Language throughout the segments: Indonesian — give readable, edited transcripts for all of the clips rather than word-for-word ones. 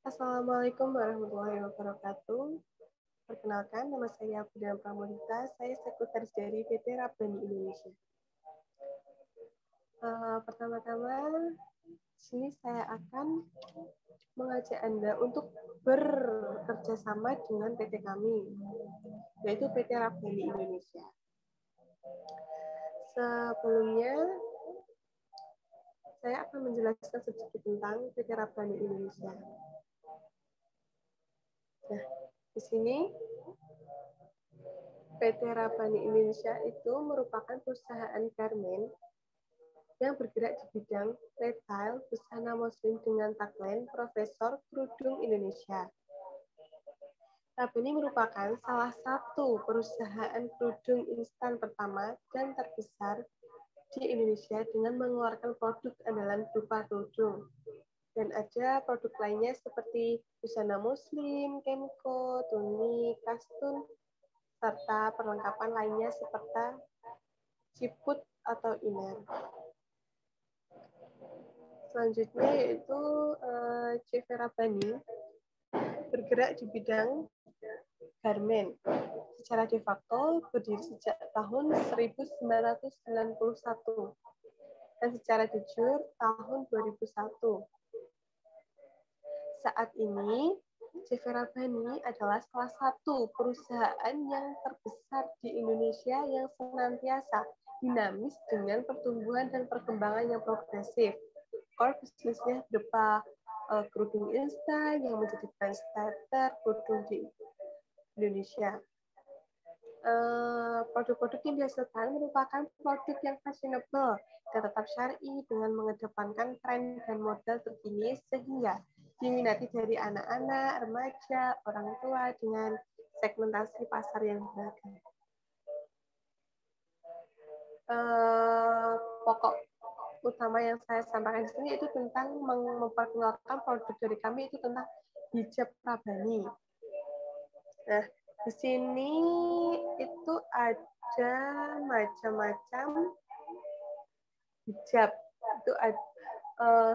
Assalamualaikum warahmatullahi wabarakatuh. Perkenalkan, nama saya Budian Pramudita. Saya sekretaris dari PT Rabbani Indonesia. Pertama-tama, sini saya akan mengajak Anda untuk bekerja sama dengan PT kami, yaitu PT Rabbani Indonesia. Sebelumnya, saya akan menjelaskan sedikit tentang PT Rabbani Indonesia. Nah, di sini PT Rabbani Indonesia itu merupakan perusahaan garmen yang bergerak di bidang retail busana muslim dengan tagline Profesor Kerudung Indonesia. Rabbani merupakan salah satu perusahaan kerudung instan pertama dan terbesar di Indonesia dengan mengeluarkan produk andalan berupa kerudung. Dan ada produk lainnya seperti busana muslim, kemko, tunik, kastun, serta perlengkapan lainnya seperti ciput atau iner. Selanjutnya yaitu CV Rabbani bergerak di bidang garmen. Secara de facto berdiri sejak tahun 1991 dan secara de jure tahun 2001. Saat ini, CV Rabbani adalah salah satu perusahaan yang terbesar di Indonesia yang senantiasa dinamis dengan pertumbuhan dan perkembangan yang progresif. Core bisnisnya berupa kerudung instan yang menjadi brand starter kerudung di Indonesia. Produk-produk yang dihasilkan merupakan produk yang fashionable dan tetap syar'i dengan mengedepankan tren dan model terkini sehingga diminati dari anak-anak, remaja, orang tua dengan segmentasi pasar yang beragam. Pokok utama yang saya sampaikan di sini itu tentang memperkenalkan produk dari kami itu tentang hijab Rabbani. Nah, di sini itu ada macam-macam hijab. Itu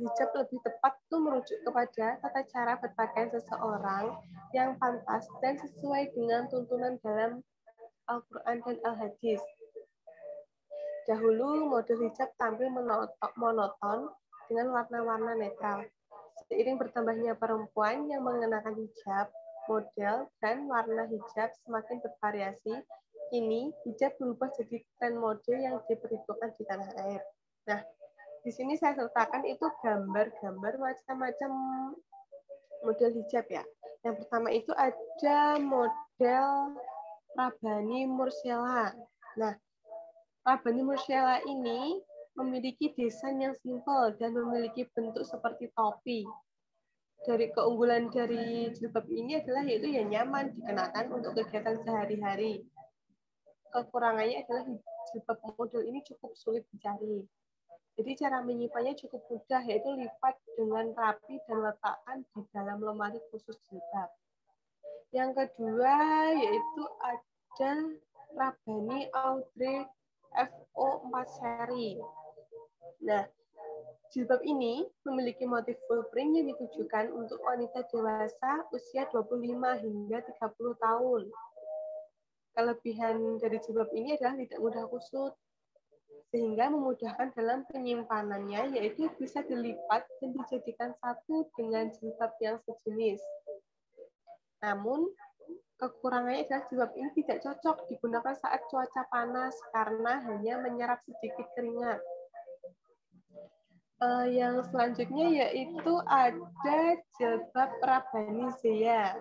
hijab lebih tepat itu merujuk kepada tata cara berpakaian seseorang yang pantas dan sesuai dengan tuntunan dalam Al-Quran dan Al-Hadis. Dahulu model hijab tampil monoton dengan warna-warna netral. Seiring bertambahnya perempuan yang mengenakan hijab, model dan warna hijab semakin bervariasi. Kini hijab berubah jadi tren mode yang diperhitungkan di tanah air. Nah, di sini saya sertakan itu gambar-gambar macam-macam model hijab ya. Yang pertama itu ada model Rabbani Mursyela. Nah, Rabbani Mursyela ini memiliki desain yang simpel dan memiliki bentuk seperti topi. Dari keunggulan dari jilbab ini adalah yaitu yang nyaman dikenakan untuk kegiatan sehari-hari. Kekurangannya adalah jilbab model ini cukup sulit dicari. Jadi cara menyimpannya cukup mudah, yaitu lipat dengan rapi dan letakkan di dalam lemari khusus jilbab. Yang kedua yaitu ada Rabbani Audrey FO4 seri. Nah, jilbab ini memiliki motif full print yang ditujukan untuk wanita dewasa usia 25 hingga 30 tahun. Kelebihan dari jilbab ini adalah tidak mudah kusut, sehingga memudahkan dalam penyimpanannya, yaitu bisa dilipat dan dijadikan satu dengan jilbab yang sejenis. Namun, kekurangannya adalah jilbab ini tidak cocok digunakan saat cuaca panas karena hanya menyerap sedikit keringat. Yang selanjutnya yaitu ada jilbab Rabbani Zeya.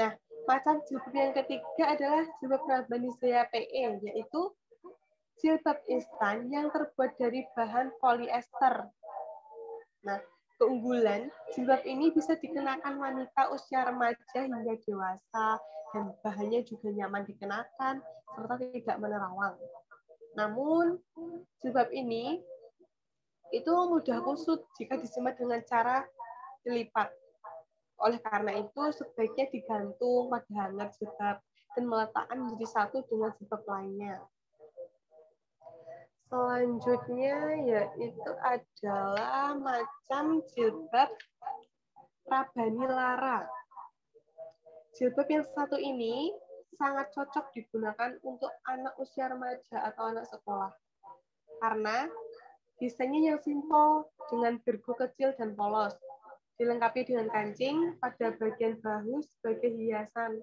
Nah, macam jilbab yang ketiga adalah jilbab Rabbani Zeya PE, yaitu jilbab instan yang terbuat dari bahan polyester. Nah, keunggulan jilbab ini bisa dikenakan wanita usia remaja hingga dewasa dan bahannya juga nyaman dikenakan serta tidak menerawang. Namun, jilbab ini itu mudah kusut jika disimpan dengan cara dilipat. Oleh karena itu, sebaiknya digantung pada hanger jilbab dan meletakkan menjadi satu dengan jilbab lainnya. Selanjutnya yaitu adalah macam jilbab Rabbani Lara. Jilbab yang satu ini sangat cocok digunakan untuk anak usia remaja atau anak sekolah. Karena desainnya yang simpel dengan gergu kecil dan polos, dilengkapi dengan kancing pada bagian bahu sebagai hiasan.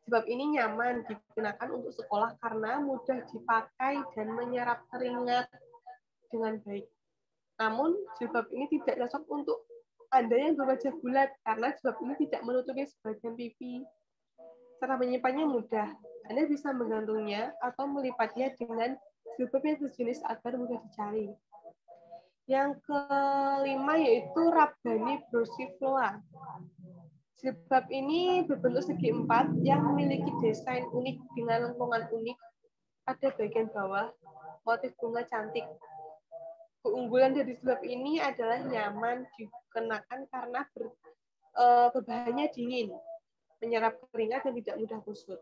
Jilbab ini nyaman digunakan untuk sekolah karena mudah dipakai dan menyerap keringat dengan baik. Namun, jilbab ini tidak cocok untuk Anda yang berwajah bulat karena jilbab ini tidak menutupi sebagian pipi. Cara menyimpannya mudah. Anda bisa menggantungnya atau melipatnya dengan jilbab yang sejenis agar mudah dicari. Yang kelima yaitu Rabbani Brossifloa. Jilbab ini berbentuk segi empat yang memiliki desain unik dengan lengkungan unik pada bagian bawah, motif bunga cantik. Keunggulan dari jilbab ini adalah nyaman dikenakan karena berbahannya dingin, menyerap keringat dan tidak mudah kusut.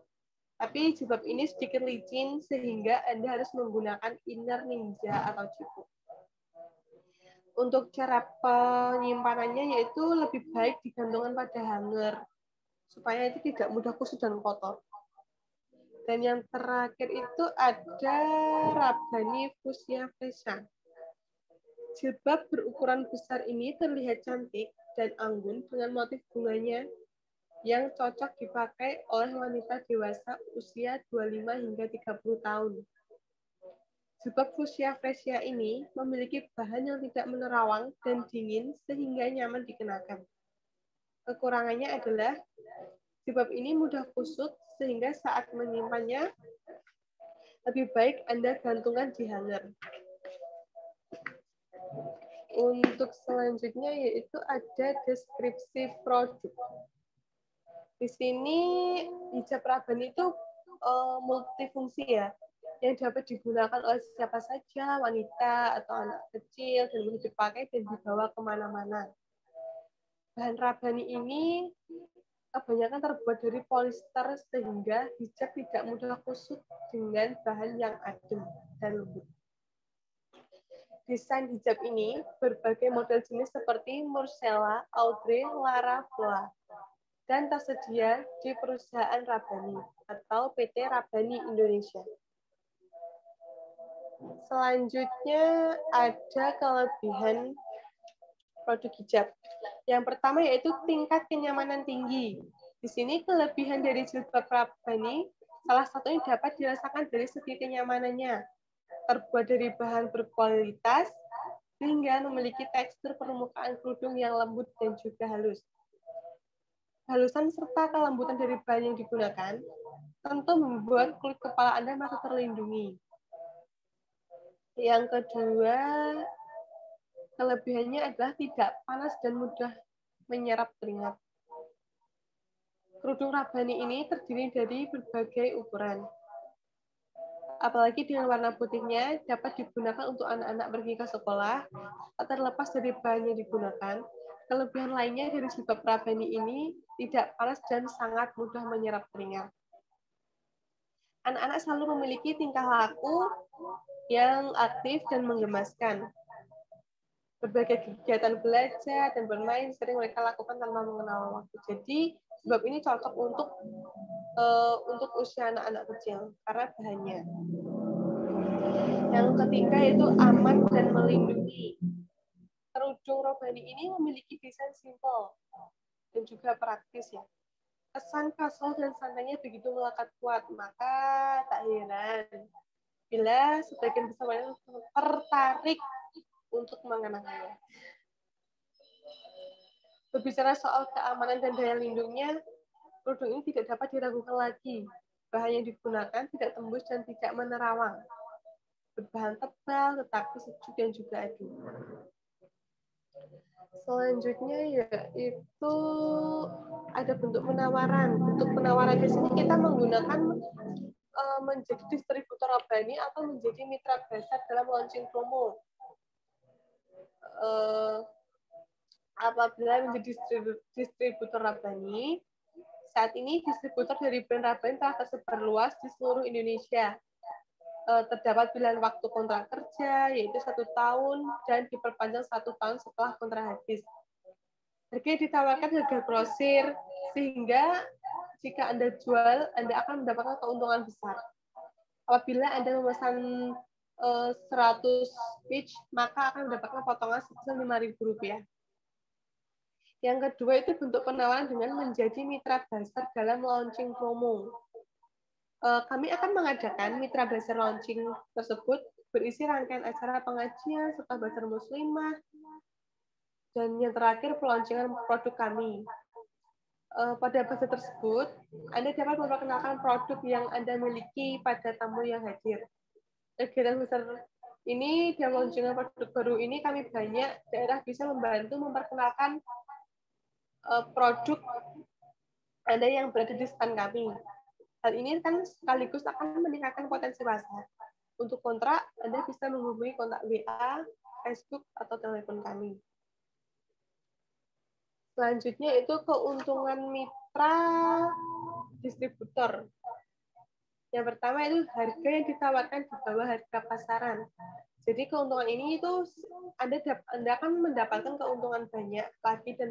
Tapi jilbab ini sedikit licin sehingga Anda harus menggunakan inner ninja atau ciput. Untuk cara penyimpanannya yaitu lebih baik digantungkan pada hanger supaya itu tidak mudah kusut dan kotor. Dan yang terakhir itu ada Rabbani Fuchsia Fresia. Jilbab berukuran besar ini terlihat cantik dan anggun dengan motif bunganya yang cocok dipakai oleh wanita dewasa usia 25 hingga 30 tahun. Jilbab Fuchsia Fresia ini memiliki bahan yang tidak menerawang dan dingin sehingga nyaman dikenakan. Kekurangannya adalah jilbab ini mudah kusut sehingga saat menyimpannya lebih baik Anda gantungkan di hanger. Untuk selanjutnya yaitu ada deskripsi produk. Di sini hijab Rabbani itu multifungsi ya, yang dapat digunakan oleh siapa saja, wanita atau anak kecil, dan mudah dipakai dan dibawa kemana-mana. Bahan Rabbani ini kebanyakan terbuat dari polister sehingga hijab tidak mudah kusut dengan bahan yang adem dan lembut. Desain hijab ini berbagai model jenis seperti Murcella, Audrey, Lara, Floa, dan tersedia di perusahaan Rabbani atau PT Rabbani Indonesia. Selanjutnya ada kelebihan produk hijab. Yang pertama yaitu tingkat kenyamanan tinggi. Di sini kelebihan dari jilbab Rabbani salah satunya dapat dirasakan dari segi kenyamanannya. Terbuat dari bahan berkualitas sehingga memiliki tekstur permukaan kerudung yang lembut dan juga halus. Halusan serta kelembutan dari bahan yang digunakan tentu membuat kulit kepala Anda merasa terlindungi. Yang kedua, kelebihannya adalah tidak panas dan mudah menyerap keringat. Kerudung Rabbani ini terdiri dari berbagai ukuran. Apalagi dengan warna putihnya dapat digunakan untuk anak-anak pergi ke sekolah, terlepas dari bahan yang digunakan. Kelebihan lainnya dari jilbab Rabbani ini tidak panas dan sangat mudah menyerap keringat. Anak-anak selalu memiliki tingkah laku yang aktif dan menggemaskan. Berbagai kegiatan belajar dan bermain sering mereka lakukan tanpa mengenal waktu. Jadi, jilbab ini cocok untuk usia anak-anak kecil karena bahannya. Yang ketiga itu aman dan melindungi. Kerudung Rabbani ini memiliki desain simpel dan juga praktis ya. Kesan kasual dan santainya begitu melekat kuat, maka tak heran bila sebagian besar wanita tertarik untuk mengenakannya. Berbicara soal keamanan dan daya lindungnya, kerudung ini tidak dapat diragukan lagi. Bahan yang digunakan tidak tembus dan tidak menerawang. Berbahan tebal, tetapi sejuk dan juga adem. Selanjutnya yaitu ada bentuk penawaran. Bentuk penawaran di sini kita menggunakan menjadi distributor Rabbani atau menjadi mitra besar dalam launching promo. Apabila menjadi distributor Rabbani, saat ini distributor dari brand Rabbani telah tersebar luas di seluruh Indonesia. Terdapat pilihan waktu kontrak kerja, yaitu 1 tahun, dan diperpanjang 1 tahun setelah kontrak habis. Harga ditawarkan harga grosir, sehingga jika Anda jual, Anda akan mendapatkan keuntungan besar. Apabila Anda memesan 100 pitch, maka akan mendapatkan potongan sebesar Rp5.000. Yang kedua itu bentuk penawaran dengan menjadi mitra buzzer dalam launching promo. Kami akan mengadakan mitra buzzer launching tersebut berisi rangkaian acara pengajian serta buzzer muslimah, dan yang terakhir peluncuran produk kami. Pada buzzer tersebut, Anda dapat memperkenalkan produk yang Anda miliki pada tamu yang hadir. Kegiatan buzzer ini dan launching produk baru ini kami banyak daerah bisa membantu memperkenalkan produk Anda yang berada di stand kami. Hal ini kan sekaligus akan meningkatkan potensi pasar. Untuk kontrak, Anda bisa menghubungi kontak WA, Facebook, atau telepon kami. Selanjutnya itu keuntungan mitra distributor. Yang pertama itu harga yang ditawarkan di bawah harga pasaran. Jadi keuntungan ini itu Anda akan mendapatkan keuntungan banyak lagi dan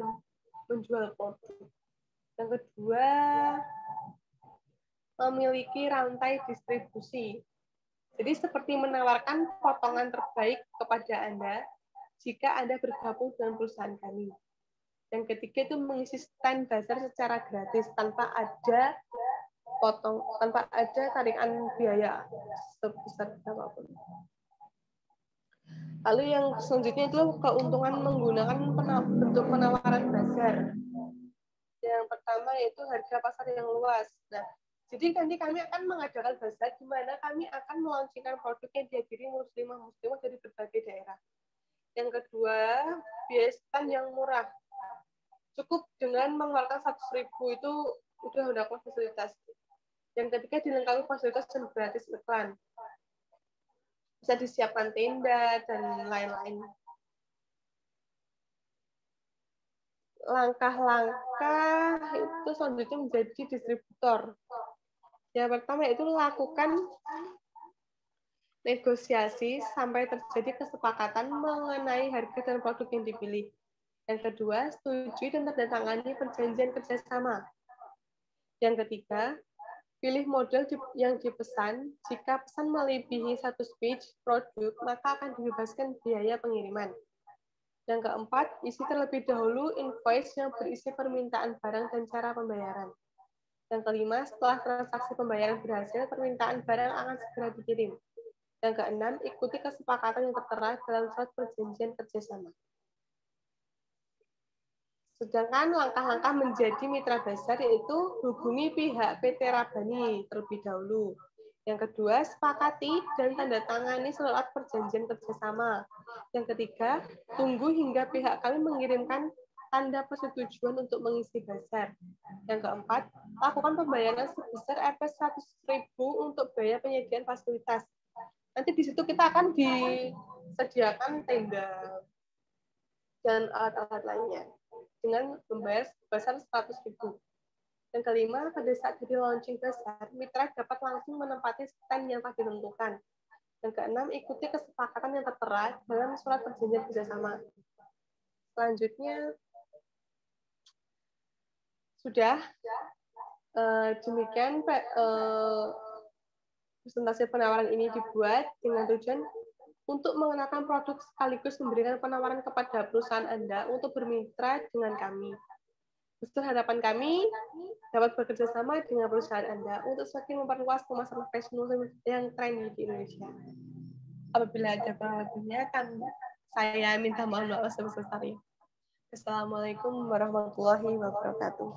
menjual produk. Yang kedua, memiliki rantai distribusi. Jadi seperti menawarkan potongan terbaik kepada Anda jika Anda bergabung dengan perusahaan kami. Yang ketiga itu mengisi stand buzzer secara gratis tanpa ada tarikan biaya sebesar apapun. Lalu yang selanjutnya itu keuntungan menggunakan bentuk penawaran buzzer. Yang pertama yaitu harga pasar yang luas. Nah, jadi nanti kami akan mengadakan buzzer di mana kami akan melaunchingkan produk yang dihadiri muslimah dari berbagai daerah. Yang kedua, biaya stand yang murah. Cukup dengan mengeluarkan 100.000 itu udah mendapat fasilitas. Yang ketiga, dilengkapi fasilitas dan gratis iklan. Bisa disiapkan tenda dan lain-lain. Langkah-langkah itu selanjutnya menjadi distributor. Yang pertama yaitu lakukan negosiasi sampai terjadi kesepakatan mengenai harga dan produk yang dipilih. Yang kedua, setujui dan tandatangani perjanjian kerjasama. Yang ketiga, pilih model yang dipesan. Jika pesan melebihi 1 pitch produk, maka akan dibebaskan biaya pengiriman. Yang keempat, isi terlebih dahulu invoice yang berisi permintaan barang dan cara pembayaran. Yang kelima, setelah transaksi pembayaran berhasil, permintaan barang akan segera dikirim. Yang keenam, ikuti kesepakatan yang tertera dalam surat perjanjian kerjasama. Sedangkan langkah-langkah menjadi mitra buzzer yaitu hubungi pihak PT Rabani terlebih dahulu. Yang kedua, sepakati dan tanda tangani surat perjanjian kerjasama. Yang ketiga, tunggu hingga pihak kami mengirimkan tanda persetujuan untuk mengisi buzzer. Yang keempat, lakukan pembayaran sebesar Rp100.000 untuk biaya penyediaan fasilitas. Nanti di situ kita akan disediakan tenda dan alat-alat lainnya dengan membayar sebesar 100.000. Yang kelima, pada saat jadi launching besar, mitra dapat langsung menempati stand yang telah ditentukan. Yang keenam, ikuti kesepakatan yang tertera dalam surat perjanjian kerjasama. Selanjutnya, sudah demikian presentasi penawaran ini dibuat dengan tujuan untuk mengenalkan produk sekaligus memberikan penawaran kepada perusahaan Anda untuk bermitra dengan kami. Besar harapan kami dapat bekerja sama dengan perusahaan Anda untuk semakin memperluas pemasaran fashion muslim yang trendy di Indonesia. Apabila ada kurang lebihnya, saya minta maaf sebesar-besarnya. Assalamualaikum warahmatullahi wabarakatuh.